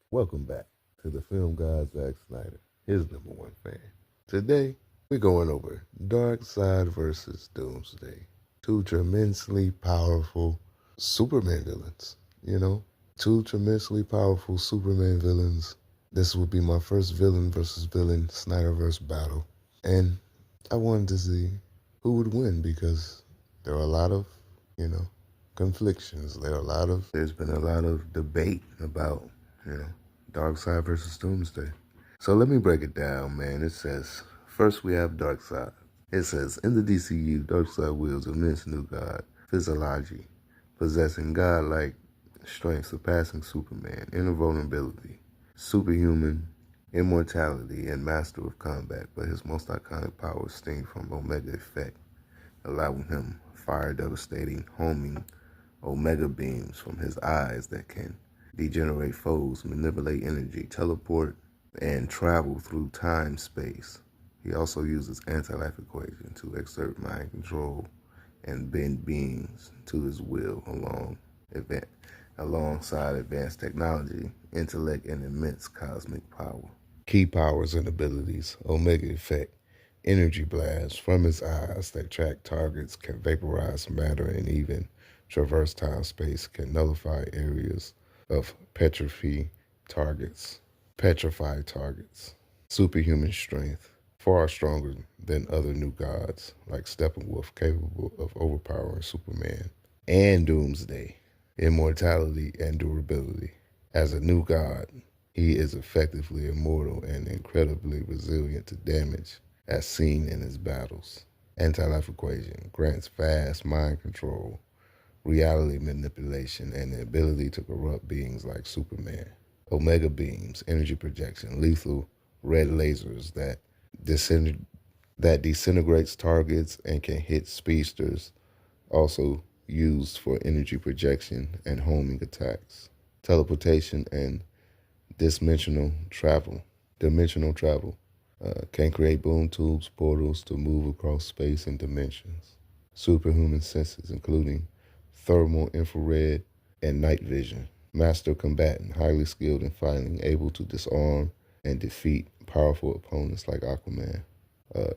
Welcome back to the film god Zack Snyder, his #1 fan. Today, we're going over Darkseid versus Doomsday. Two tremendously powerful Superman villains, you know? Two tremendously powerful Superman villains. This will be my first villain versus villain Snyderverse battle. And I wanted to see who would win because there are a lot of, you know, conflictions. There's been a lot of debate about, you know, Darkseid versus Doomsday. So let me break it down, man. It says, first we have Darkseid. It says, in the DCU, Darkseid wields immense new god, physiology, possessing godlike strength surpassing Superman, inner vulnerability, superhuman immortality, and master of combat. But his most iconic powers stem from Omega Effect, allowing him fire devastating, homing Omega beams from his eyes that can degenerate foes, manipulate energy, teleport, and travel through time-space. He also uses anti-life equation to exert mind control and bend beings to his will alongside advanced technology, intellect, and immense cosmic power. Key powers and abilities: Omega Effect, energy blasts from his eyes that track targets, can vaporize matter, and even traverse time space, can nullify areas of petrified targets. Superhuman strength, far stronger than other new gods like Steppenwolf, capable of overpowering Superman. And Doomsday, immortality and durability. As a new god, he is effectively immortal and incredibly resilient to damage as seen in his battles. Anti-life equation grants vast mind control, reality manipulation, and the ability to corrupt beings like Superman. Omega beams, energy projection, lethal red lasers that disintegrates targets and can hit speedsters, also used for energy projection and homing attacks. Teleportation and dimensional travel. Dimensional travel can create boom tubes, portals to move across space and dimensions. Superhuman senses, including thermal, infrared, and night vision. Master combatant, highly skilled in fighting, able to disarm and defeat powerful opponents like Aquaman.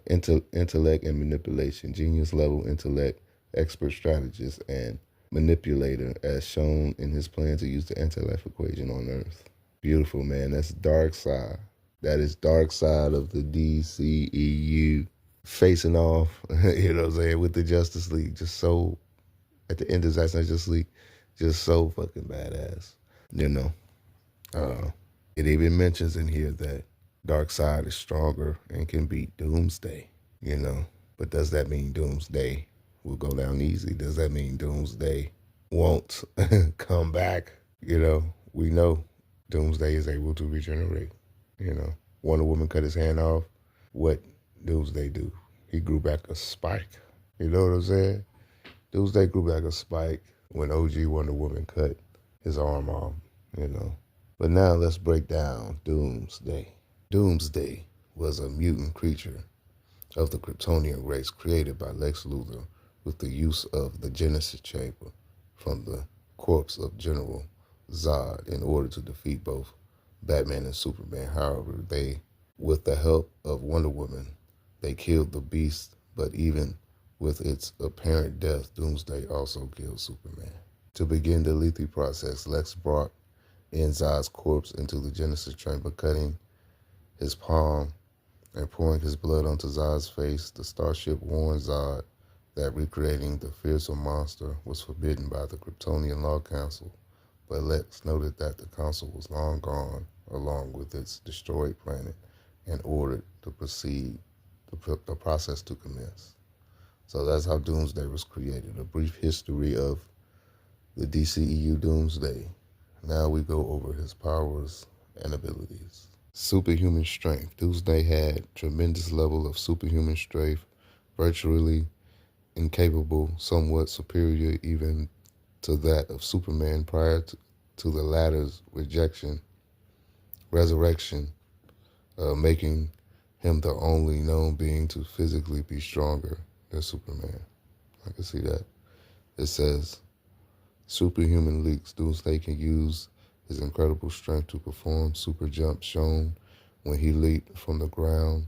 Intellect and manipulation, genius level intellect, expert strategist, and manipulator, as shown in his plan to use the anti-life equation on Earth. Beautiful, man. That's Darkseid. That is Darkseid of the DCEU facing off, you know what I'm saying, with the Justice League. Just so, at the end of Justice League, just so fucking badass, you know. It even mentions in here that Darkseid is stronger and can beat Doomsday, you know. But does that mean Doomsday will go down easy? Does that mean Doomsday won't come back? You know, we know Doomsday is able to regenerate. You know, Wonder Woman cut his hand off. What Doomsday do? He grew back a spike. You know what I'm saying? Doomsday grew back a spike when OG Wonder Woman cut his arm off, you know. But now let's break down Doomsday. Doomsday was a mutant creature of the Kryptonian race created by Lex Luthor with the use of the Genesis Chamber from the corpse of General Zod in order to defeat both Batman and Superman. However, with the help of Wonder Woman, they killed the beast, but even with its apparent death, Doomsday also killed Superman. To begin the lethal process, Lex brought in Zod's corpse into the Genesis Chamber, cutting his palm and pouring his blood onto Zod's face. The starship warned Zod that recreating the fearsome monster was forbidden by the Kryptonian Law Council, but Lex noted that the council was long gone along with its destroyed planet and ordered the process to commence. So that's how Doomsday was created. A brief history of the DCEU Doomsday. Now we go over his powers and abilities. Superhuman strength. Doomsday had tremendous level of superhuman strength, virtually incapable, somewhat superior even to that of Superman prior to the latter's resurrection, making him the only known being to physically be stronger than Superman. I can see that. It says, superhuman leaks. Doomsday can use His incredible strength to perform super jumps shown when he leaped from the ground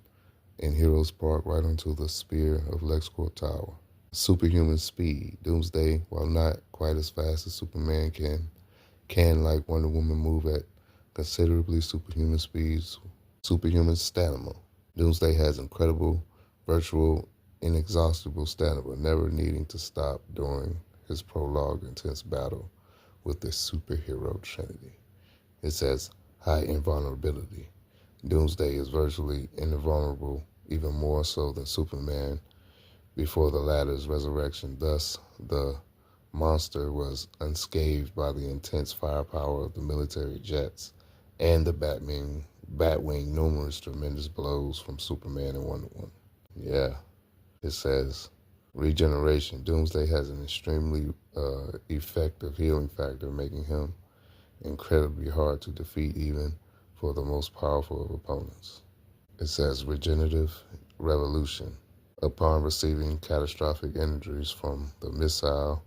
in Heroes Park right onto the spear of LexCorp Tower. Superhuman speed. Doomsday, while not quite as fast as Superman, can like Wonder Woman, move at considerably superhuman speeds, superhuman stamina. Doomsday has incredible, virtual, inexhaustible stamina, never needing to stop during his prolonged, intense battle with the superhero trinity. It says high invulnerability. Doomsday is virtually invulnerable, even more so than Superman before the latter's resurrection. Thus, the monster was unscathed by the intense firepower of the military jets and the Batwing numerous tremendous blows from Superman and Wonder Woman. Yeah, it says regeneration. Doomsday has an extremely effective healing factor, making him incredibly hard to defeat even for the most powerful of opponents. It says regenerative revolution. Upon receiving catastrophic injuries from the missile,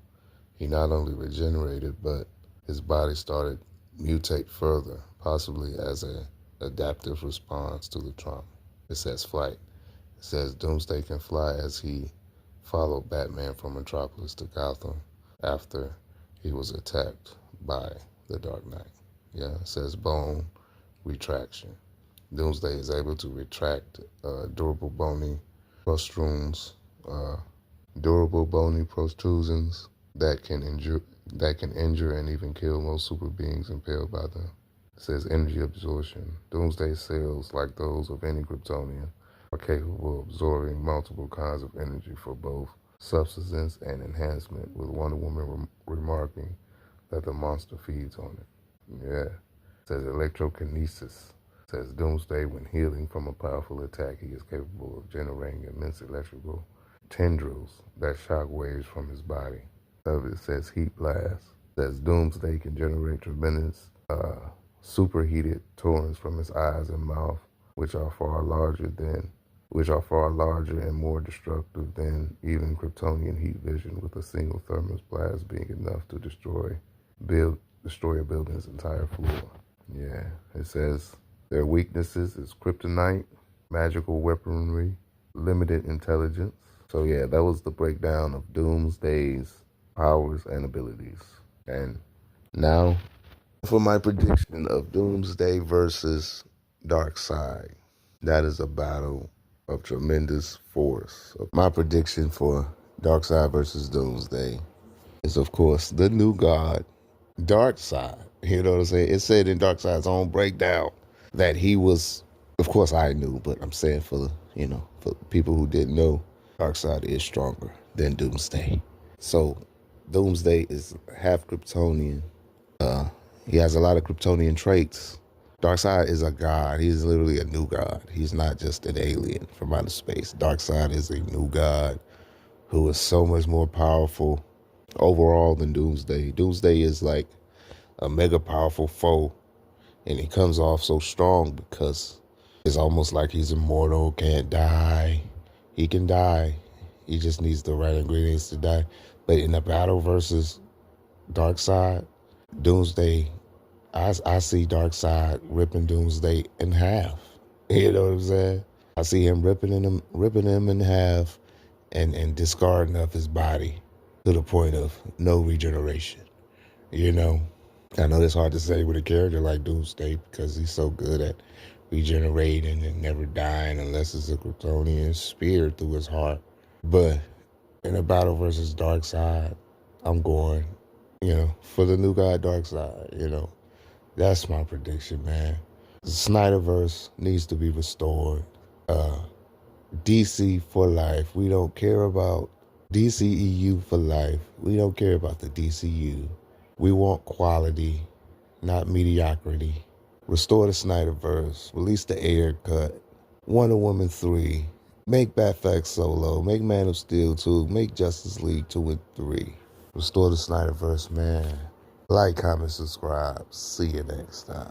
he not only regenerated, but his body started mutate further, possibly as an adaptive response to the trauma. It says flight. It says Doomsday can fly as he followed Batman from Metropolis to Gotham after he was attacked by the Dark Knight. Yeah, it says bone retraction. Doomsday is able to retract durable bony protrusions that can injure and even kill most super beings impaled by them. It says energy absorption. Doomsday cells, like those of any Kryptonian, are capable of absorbing multiple kinds of energy for both subsistence and enhancement, with Wonder Woman remarking that the monster feeds on it. Yeah. It says electrokinesis. It says Doomsday, when healing from a powerful attack, he is capable of generating immense electrical tendrils that shock waves from his body. It says heat blast. It says Doomsday can generate tremendous superheated torrents from his eyes and mouth, which are far larger and more destructive than even Kryptonian heat vision, with a single thermos blast being enough to destroy a building's entire floor. Yeah, it says their weaknesses is kryptonite, magical weaponry, limited intelligence. So yeah, that was the breakdown of Doomsday's powers and abilities. And now for my prediction of Doomsday versus Darkseid. That is a battle of tremendous force. My prediction for Darkseid versus Doomsday is, of course, the new god, Darkseid. You know what I'm saying? It said in Darkseid's own breakdown that he was, of course I knew, but I'm saying for people who didn't know, Darkseid is stronger than Doomsday. So Doomsday is half Kryptonian. He has a lot of Kryptonian traits. Darkseid is a god. He's literally a new god. He's not just an alien from outer space. Darkseid is a new god who is so much more powerful overall than Doomsday. Doomsday is like a mega powerful foe, and he comes off so strong because it's almost like he's immortal, can't die. He can die. He just needs the right ingredients to die. But in a battle versus Darkseid, Doomsday, I see Darkseid ripping Doomsday in half. You know what I'm saying? I see him ripping him in half and discarding of his body to the point of no regeneration. You know? I know it's hard to say with a character like Doomsday because he's so good at regenerating and never dying unless it's a Kryptonian spear through his heart. But in a battle versus Darkseid, I'm going, for the new guy Darkseid, That's my prediction, man. The Snyderverse needs to be restored. DC for life. We don't care about DCEU for life. We don't care about the DCU. We want quality, not mediocrity. Restore the Snyderverse. Release the Ayer cut. Wonder Woman 3. Make Batfleck Solo. Make Man of Steel 2. Make Justice League 2 and 3. Restore the Snyderverse, man. Like, comment, subscribe. See you next time.